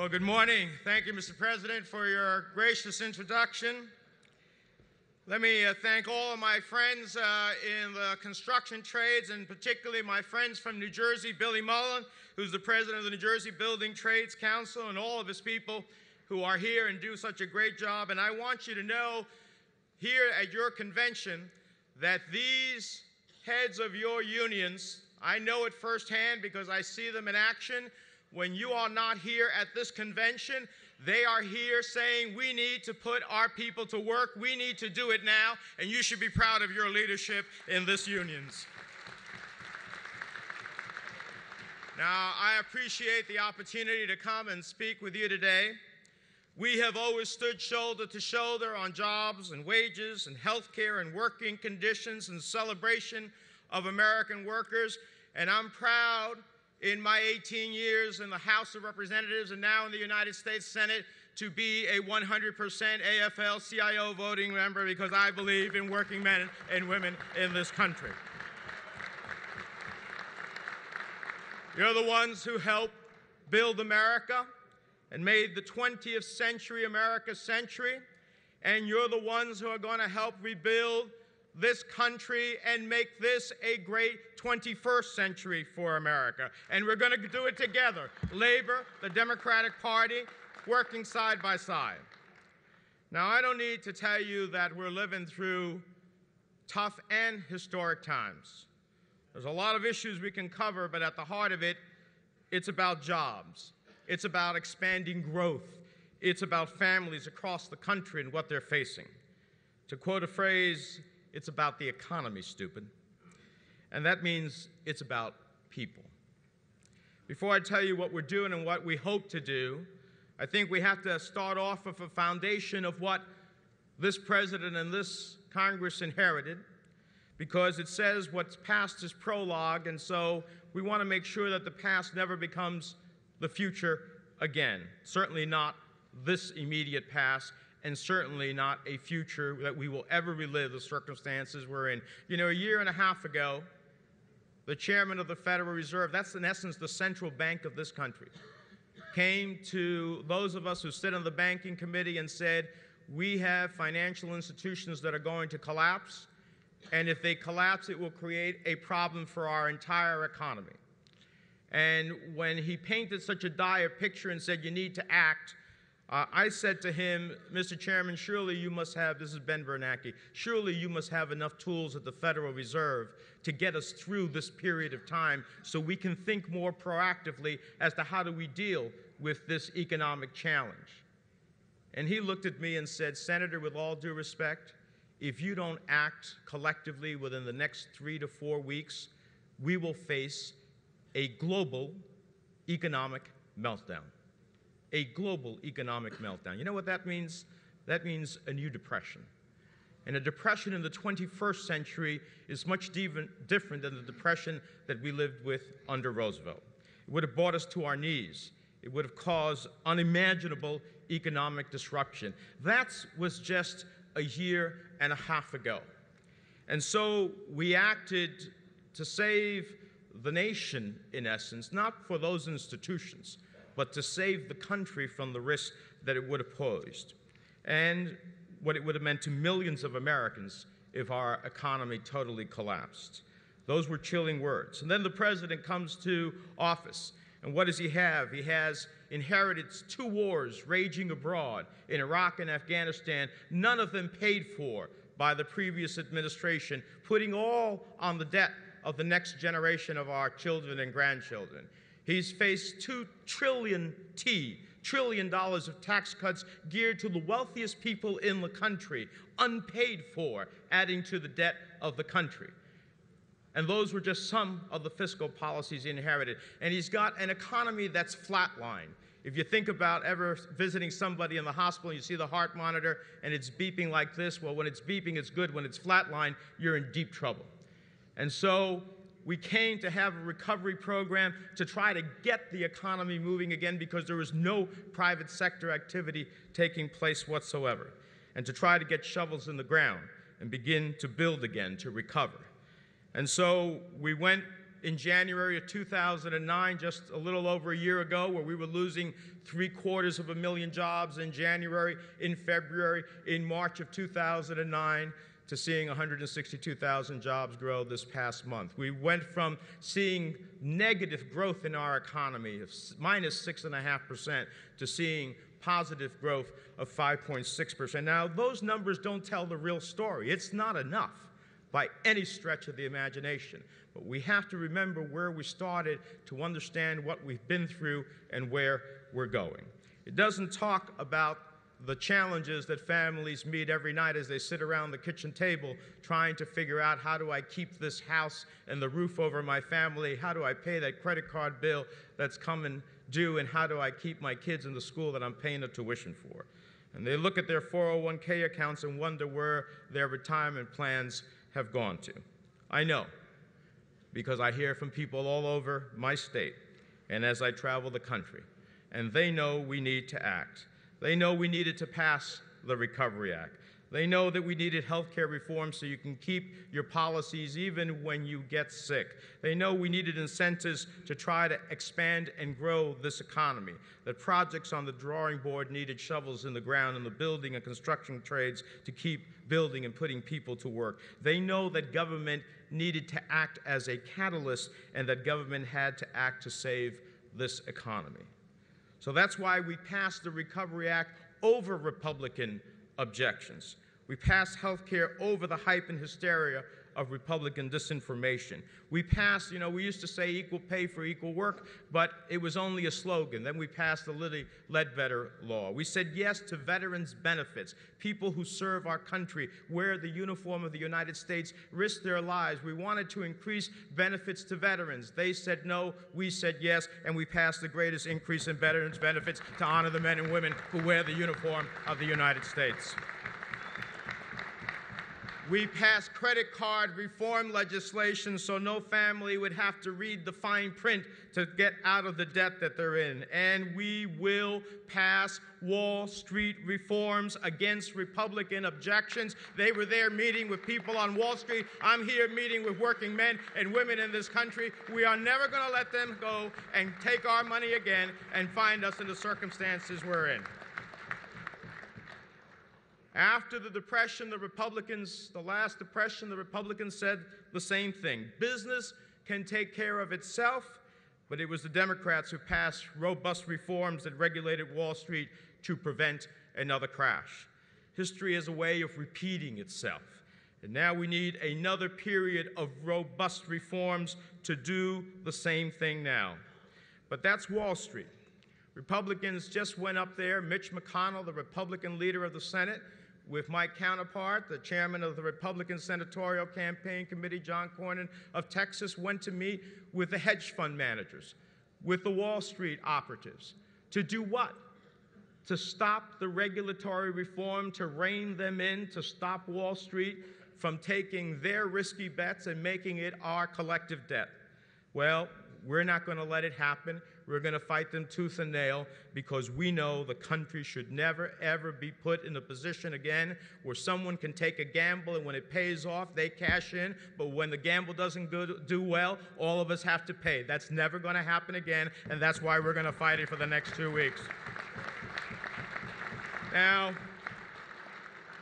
Well, good morning. Thank you, Mr. President, for your gracious introduction. Let me thank all of my friends in the construction trades, and particularly my friends from New Jersey, Billy Mullen, who's the president of the New Jersey Building Trades Council, and all of his people who are here and do such a great job. And I want you to know here at your convention that these heads of your unions, I know it firsthand because I see them in action. When you are not here at this convention, they are here saying we need to put our people to work, we need to do it now, and you should be proud of your leadership in this unions. Now, I appreciate the opportunity to come and speak with you today. We have always stood shoulder to shoulder on jobs and wages and health care and working conditions and celebration of American workers, and I'm proud in my 18 years in the House of Representatives and now in the United States Senate to be a 100% AFL-CIO voting member because I believe in working men and women in this country. You're the ones who helped build America and made the 20th century America's century, and you're the ones who are going to help rebuild this country and make this a great 21st century for America. And we're going to do it together. Labor, the Democratic Party, working side by side. Now, I don't need to tell you that we're living through tough and historic times. There's a lot of issues we can cover, but at the heart of it, it's about jobs. It's about expanding growth. It's about families across the country and what they're facing. To quote a phrase, it's about the economy, stupid. And that means it's about people. Before I tell you what we're doing and what we hope to do, I think we have to start off with a foundation of what this president and this Congress inherited, because it says what's past is prologue, and so we want to make sure that the past never becomes the future again. Certainly not this immediate past, and certainly not a future that we will ever relive the circumstances we're in. You know, a year and a half ago, the chairman of the Federal Reserve, that's in essence the central bank of this country, came to those of us who sit on the banking committee and said, we have financial institutions that are going to collapse, and if they collapse, it will create a problem for our entire economy. And when he painted such a dire picture and said, you need to act, I said to him, Mr. Chairman, surely you must have, this is Ben Bernanke, surely you must have enough tools at the Federal Reserve to get us through this period of time so we can think more proactively as to how do we deal with this economic challenge. And he looked at me and said, Senator, with all due respect, if you don't act collectively within the next 3 to 4 weeks, we will face a global economic meltdown. A global economic meltdown. You know what that means? That means a new depression. And a depression in the 21st century is much different than the depression that we lived with under Roosevelt. It would have brought us to our knees. It would have caused unimaginable economic disruption. That was just a year and a half ago. And so we acted to save the nation, in essence, not for those institutions, but to save the country from the risk that it would have posed, and what it would have meant to millions of Americans if our economy totally collapsed. Those were chilling words. And then the president comes to office, and what does he have? He has inherited 2 wars raging abroad in Iraq and Afghanistan, none of them paid for by the previous administration, putting all on the debt of the next generation of our children and grandchildren. He's faced $2 trillion of tax cuts geared to the wealthiest people in the country, unpaid for, adding to the debt of the country. And those were just some of the fiscal policies he inherited. And he's got an economy that's flatlined. If you think about ever visiting somebody in the hospital, you see the heart monitor and it's beeping like this. Well, when it's beeping, it's good. When it's flatlined, you're in deep trouble. And so we came to have a recovery program to try to get the economy moving again because there was no private sector activity taking place whatsoever, and to try to get shovels in the ground and begin to build again, to recover. And so we went in January of 2009, just a little over a year ago, where we were losing 750,000 jobs in January, in February, in March of 2009, to seeing 162,000 jobs grow this past month. We went from seeing negative growth in our economy of minus 6.5% to seeing positive growth of 5.6%. Now, those numbers don't tell the real story. It's not enough by any stretch of the imagination. But we have to remember where we started to understand what we've been through and where we're going. It doesn't talk about the challenges that families meet every night as they sit around the kitchen table trying to figure out, how do I keep this house and the roof over my family? How do I pay that credit card bill that's coming due? And how do I keep my kids in the school that I'm paying the tuition for? And they look at their 401k accounts and wonder where their retirement plans have gone to. I know, because I hear from people all over my state and as I travel the country, and they know we need to act. They know we needed to pass the Recovery Act. They know that we needed health care reform so you can keep your policies even when you get sick. They know we needed incentives to try to expand and grow this economy, that projects on the drawing board needed shovels in the ground in the building and construction trades to keep building and putting people to work. They know that government needed to act as a catalyst and that government had to act to save this economy. So that's why we passed the Recovery Act over Republican objections. We passed health care over the hype and hysteria of Republican disinformation. We passed, we used to say equal pay for equal work, but it was only a slogan. Then we passed the Lilly Ledbetter law. We said yes to veterans' benefits. People who serve our country, wear the uniform of the United States, risk their lives. We wanted to increase benefits to veterans. They said no, we said yes, and we passed the greatest increase in veterans' benefits to honor the men and women who wear the uniform of the United States. We passed credit card reform legislation so no family would have to read the fine print to get out of the debt that they're in. And we will pass Wall Street reforms against Republican objections. They were there meeting with people on Wall Street. I'm here meeting with working men and women in this country. We are never going to let them go and take our money again and find us in the circumstances we're in. After the Depression, the last Depression, the Republicans said the same thing. Business can take care of itself, but it was the Democrats who passed robust reforms that regulated Wall Street to prevent another crash. History is a way of repeating itself, and now we need another period of robust reforms to do the same thing now. But that's Wall Street. Republicans just went up there, Mitch McConnell, the Republican leader of the Senate, with my counterpart, the chairman of the Republican Senatorial Campaign Committee, John Cornyn of Texas, went to meet with the hedge fund managers, with the Wall Street operatives. To do what? To stop the regulatory reform, to rein them in, to stop Wall Street from taking their risky bets and making it our collective debt. Well, we're not going to let it happen. We're going to fight them tooth and nail because we know the country should never, ever be put in a position again where someone can take a gamble and when it pays off, they cash in. But when the gamble doesn't do well, all of us have to pay. That's never going to happen again, and that's why we're going to fight it for the next 2 weeks. Now,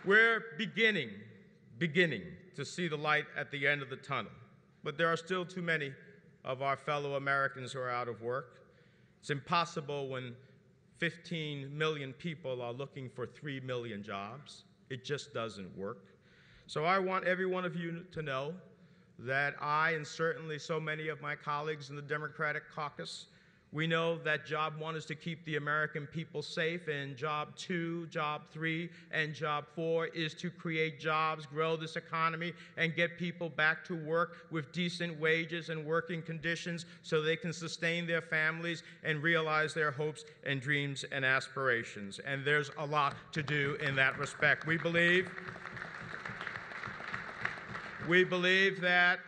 we're beginning to see the light at the end of the tunnel, but there are still too many of our fellow Americans who are out of work. It's impossible when 15 million people are looking for 3 million jobs. It just doesn't work. So I want every one of you to know that I, and certainly so many of my colleagues in the Democratic caucus, we know that job 1 is to keep the American people safe, and job 2, job 3, and job 4 is to create jobs, grow this economy, and get people back to work with decent wages and working conditions so they can sustain their families and realize their hopes and dreams and aspirations. And there's a lot to do in that respect. We believe that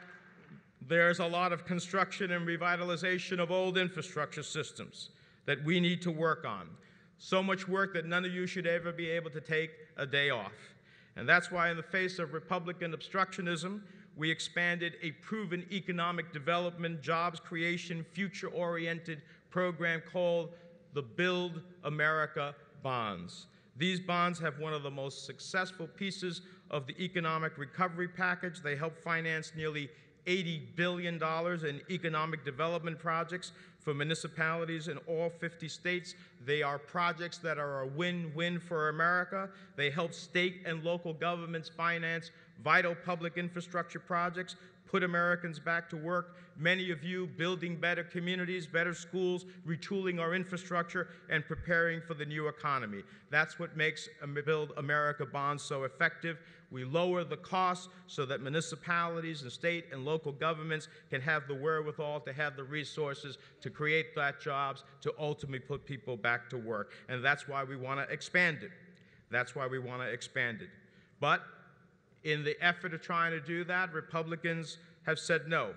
there's a lot of construction and revitalization of old infrastructure systems that we need to work on. So much work that none of you should ever be able to take a day off. And that's why in the face of Republican obstructionism, we expanded a proven economic development, jobs creation, future-oriented program called the Build America Bonds. These bonds have one of the most successful pieces of the economic recovery package. They help finance nearly $80 billion in economic development projects for municipalities in all 50 states. They are projects that are a win-win for America. They help state and local governments finance vital public infrastructure projects, put Americans back to work. Many of you building better communities, better schools, retooling our infrastructure, and preparing for the new economy. That's what makes Build America bonds so effective. We lower the costs so that municipalities and state and local governments can have the wherewithal to have the resources to create that jobs, to ultimately put people back to work. And that's why we want to expand it. That's why we want to expand it. But in the effort of trying to do that, Republicans have said no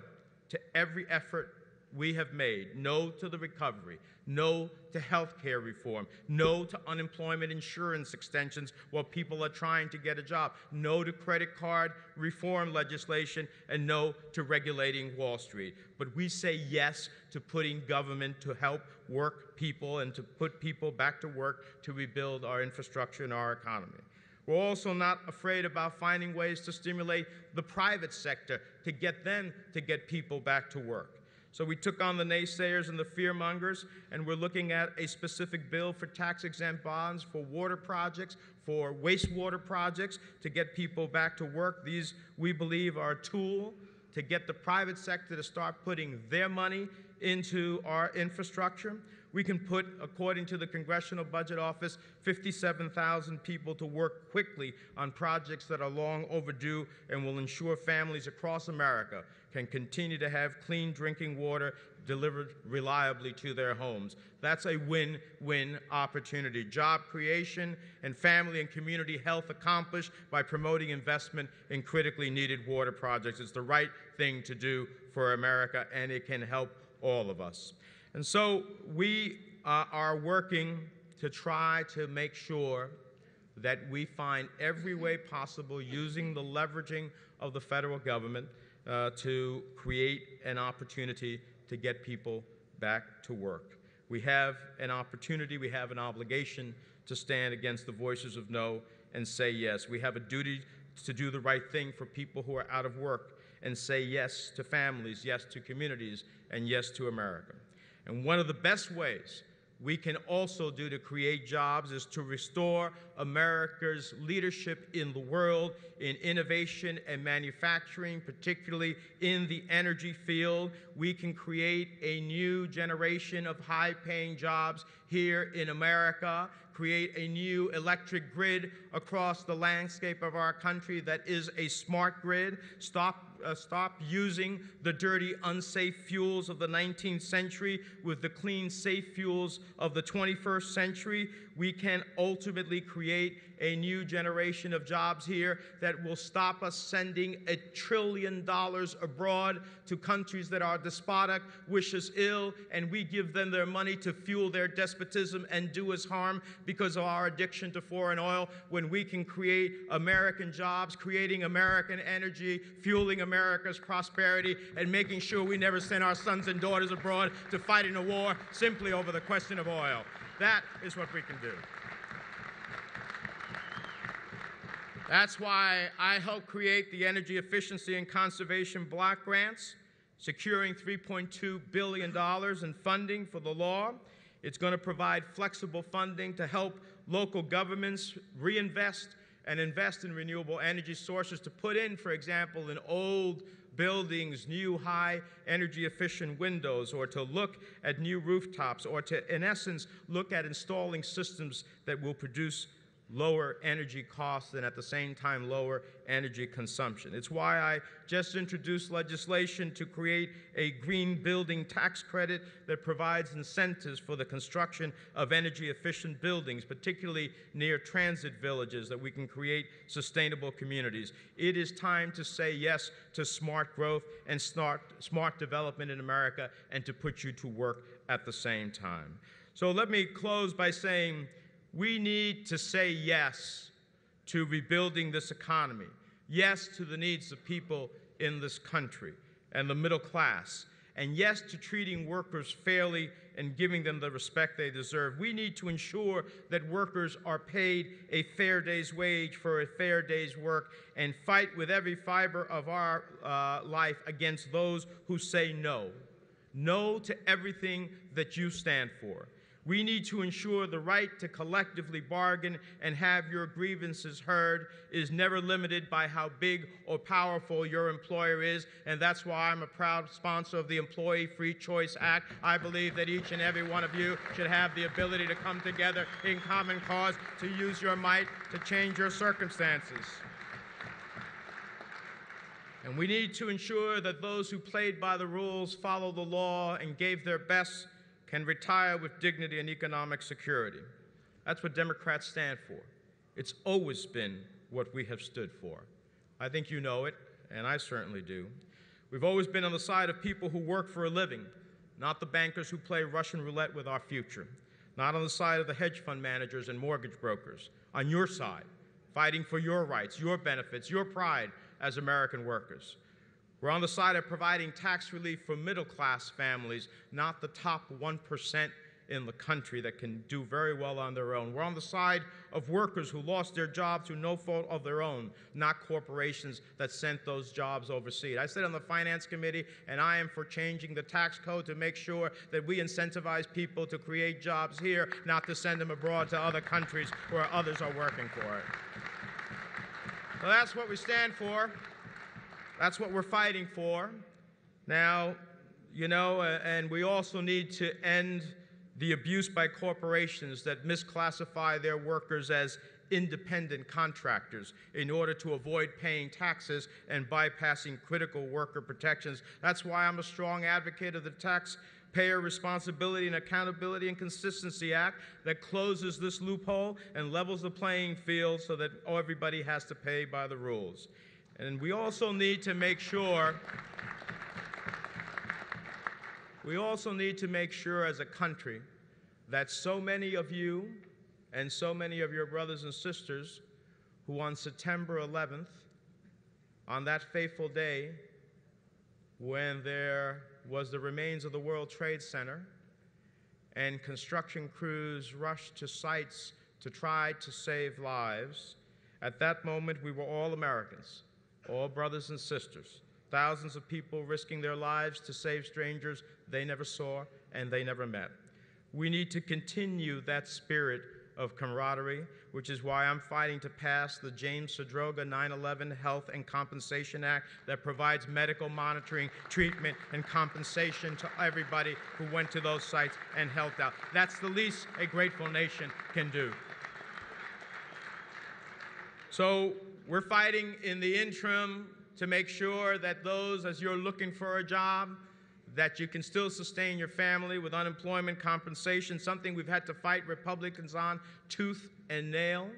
to every effort we have made. No to the recovery. No to health care reform. No to unemployment insurance extensions while people are trying to get a job. No to credit card reform legislation, and no to regulating Wall Street. But we say yes to putting government to help work people and to put people back to work to rebuild our infrastructure and our economy. We're also not afraid about finding ways to stimulate the private sector to get people back to work. So we took on the naysayers and the fearmongers, and we're looking at a specific bill for tax-exempt bonds for water projects, for wastewater projects, to get people back to work. These, we believe, are a tool to get the private sector to start putting their money into our infrastructure. We can put, according to the Congressional Budget Office, 57,000 people to work quickly on projects that are long overdue and will ensure families across America can continue to have clean drinking water delivered reliably to their homes. That's a win-win opportunity. Job creation and family and community health accomplished by promoting investment in critically needed water projects. It's the right thing to do for America, and it can help all of us. And so we are working to try to make sure that we find every way possible, using the leveraging of the federal government, to create an opportunity to get people back to work. We have an opportunity, we have an obligation to stand against the voices of no and say yes. We have a duty to do the right thing for people who are out of work and say yes to families, yes to communities, and yes to America. And one of the best ways we can also do to create jobs is to restore America's leadership in the world in innovation and manufacturing, particularly in the energy field. We can create a new generation of high-paying jobs here in America, create a new electric grid across the landscape of our country that is a smart grid, stop using the dirty, unsafe fuels of the 19th century with the clean, safe fuels of the 21st century. We can ultimately create a new generation of jobs here that will stop us sending $1 trillion abroad to countries that are despotic, wish us ill, and we give them their money to fuel their despotism and do us harm because of our addiction to foreign oil, when we can create American jobs, creating American energy, fueling America's prosperity, and making sure we never send our sons and daughters abroad to fight in a war simply over the question of oil. That is what we can do. That's why I helped create the Energy Efficiency and Conservation Block Grants, securing $3.2 billion in funding for the law. It's going to provide flexible funding to help local governments reinvest and invest in renewable energy sources, to put in, for example, in old buildings, new high energy efficient windows, or to look at new rooftops, or to, in essence, look at installing systems that will produce lower energy costs and at the same time lower energy consumption. It's why I just introduced legislation to create a green building tax credit that provides incentives for the construction of energy efficient buildings, particularly near transit villages, that we can create sustainable communities. It is time to say yes to smart growth and smart development in America, and to put you to work at the same time. So let me close by saying, we need to say yes to rebuilding this economy, yes to the needs of people in this country and the middle class, and yes, to treating workers fairly and giving them the respect they deserve. We need to ensure that workers are paid a fair day's wage for a fair day's work and fight with every fiber of our life against those who say no. No to everything that you stand for. We need to ensure the right to collectively bargain and have your grievances heard is never limited by how big or powerful your employer is, and that's why I'm a proud sponsor of the Employee Free Choice Act. I believe that each and every one of you should have the ability to come together in common cause to use your might to change your circumstances. And we need to ensure that those who played by the rules, followed the law, and gave their best can retire with dignity and economic security. That's what Democrats stand for. It's always been what we have stood for. I think you know it, and I certainly do. We've always been on the side of people who work for a living, not the bankers who play Russian roulette with our future, not on the side of the hedge fund managers and mortgage brokers. On your side, fighting for your rights, your benefits, your pride as American workers. We're on the side of providing tax relief for middle-class families, not the top 1% in the country that can do very well on their own. We're on the side of workers who lost their jobs through no fault of their own, not corporations that sent those jobs overseas. I sit on the Finance Committee, and I am for changing the tax code to make sure that we incentivize people to create jobs here, not to send them abroad to other countries where others are working for it. So that's what we stand for. That's what we're fighting for. Now, and we also need to end the abuse by corporations that misclassify their workers as independent contractors in order to avoid paying taxes and bypassing critical worker protections. That's why I'm a strong advocate of the Taxpayer Responsibility and Accountability and Consistency Act that closes this loophole and levels the playing field so that everybody has to pay by the rules. And we also need to make sure as a country that so many of you and so many of your brothers and sisters who on September 11th, on that fateful day when there was the remains of the World Trade Center and construction crews rushed to sites to try to save lives, at that moment we were all Americans. All brothers and sisters, thousands of people risking their lives to save strangers they never saw and they never met. We need to continue that spirit of camaraderie, which is why I'm fighting to pass the James Sadroga 9/11 Health and Compensation Act that provides medical monitoring, treatment, and compensation to everybody who went to those sites and helped out. That's the least a grateful nation can do. So we're fighting in the interim to make sure that those, as you're looking for a job, that you can still sustain your family with unemployment compensation, something we've had to fight Republicans on tooth and nail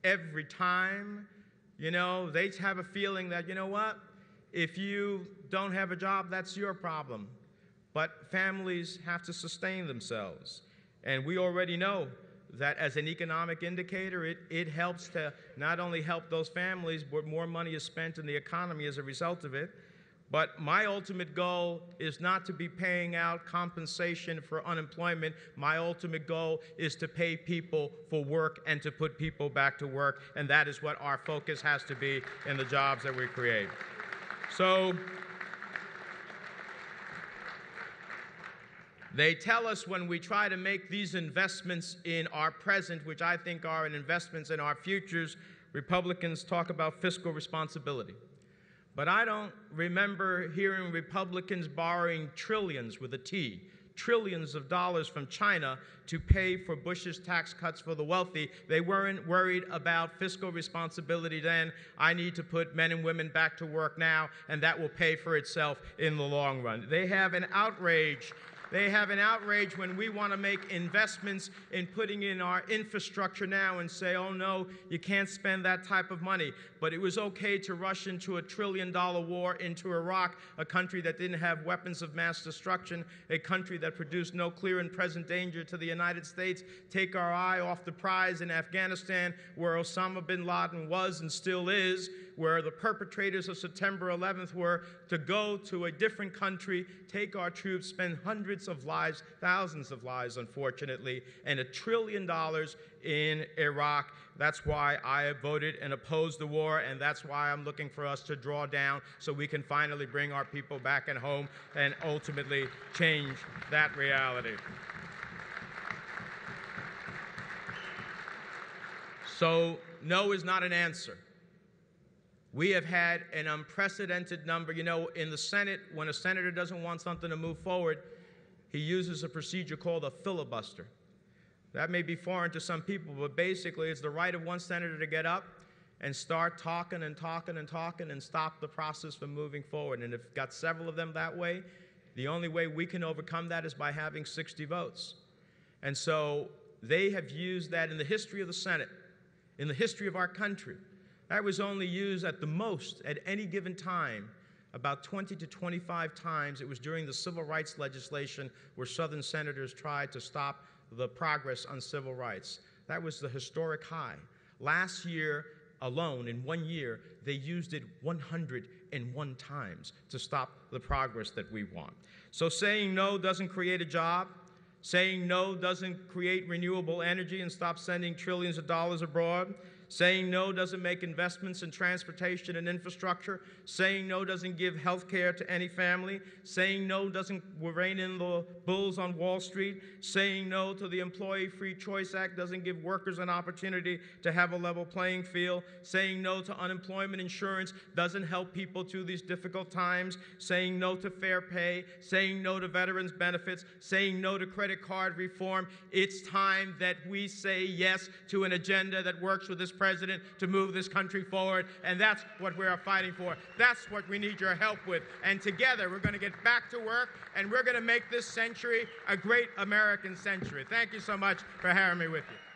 every time. They have a feeling that, if you don't have a job, that's your problem. But families have to sustain themselves. And we already know that as an economic indicator, it helps to not only help those families, but more money is spent in the economy as a result of it. But my ultimate goal is not to be paying out compensation for unemployment. My ultimate goal is to pay people for work and to put people back to work, and that is what our focus has to be in the jobs that we create. So they tell us when we try to make these investments in our present, which I think are investments in our futures, Republicans talk about fiscal responsibility. But I don't remember hearing Republicans borrowing trillions with a T, trillions of dollars from China to pay for Bush's tax cuts for the wealthy. They weren't worried about fiscal responsibility then. I need to put men and women back to work now, and that will pay for itself in the long run. They have an outrage They have an outrage when we want to make investments in putting in our infrastructure now and say, oh no, you can't spend that type of money. But it was okay to rush into a $1 trillion war into Iraq, a country that didn't have weapons of mass destruction, a country that produced no clear and present danger to the United States, take our eye off the prize in Afghanistan, where Osama bin Laden was and still is, where the perpetrators of September 11th were, to go to a different country, take our troops, spend hundreds of lives, thousands of lives, unfortunately, and $1 trillion in Iraq. That's why I voted and opposed the war, and that's why I'm looking for us to draw down so we can finally bring our people back at home and ultimately change that reality. So, no is not an answer. We have had an unprecedented number. You know, in the Senate, when a senator doesn't want something to move forward, he uses a procedure called a filibuster. That may be foreign to some people, but basically it's the right of one senator to get up and start talking and talking and talking and stop the process from moving forward. And if you've got several of them that way, the only way we can overcome that is by having 60 votes. And so they have used that in the history of the Senate, in the history of our country. That was only used at the most at any given time, about 20 to 25 times. It was during the civil rights legislation where Southern senators tried to stop the progress on civil rights. That was the historic high. Last year alone, in 1 year, they used it 101 times to stop the progress that we want. So saying no doesn't create a job. Saying no doesn't create renewable energy and stop sending trillions of dollars abroad. Saying no doesn't make investments in transportation and infrastructure. Saying no doesn't give health care to any family. Saying no doesn't rein in the bulls on Wall Street. Saying no to the Employee Free Choice Act doesn't give workers an opportunity to have a level playing field. Saying no to unemployment insurance doesn't help people through these difficult times. Saying no to fair pay. Saying no to veterans benefits. Saying no to credit card reform. It's time that we say yes to an agenda that works with this president to move this country forward, and that's what we are fighting for. That's what we need your help with. And together, we're going to get back to work, and we're going to make this century a great American century. Thank you so much for having me with you.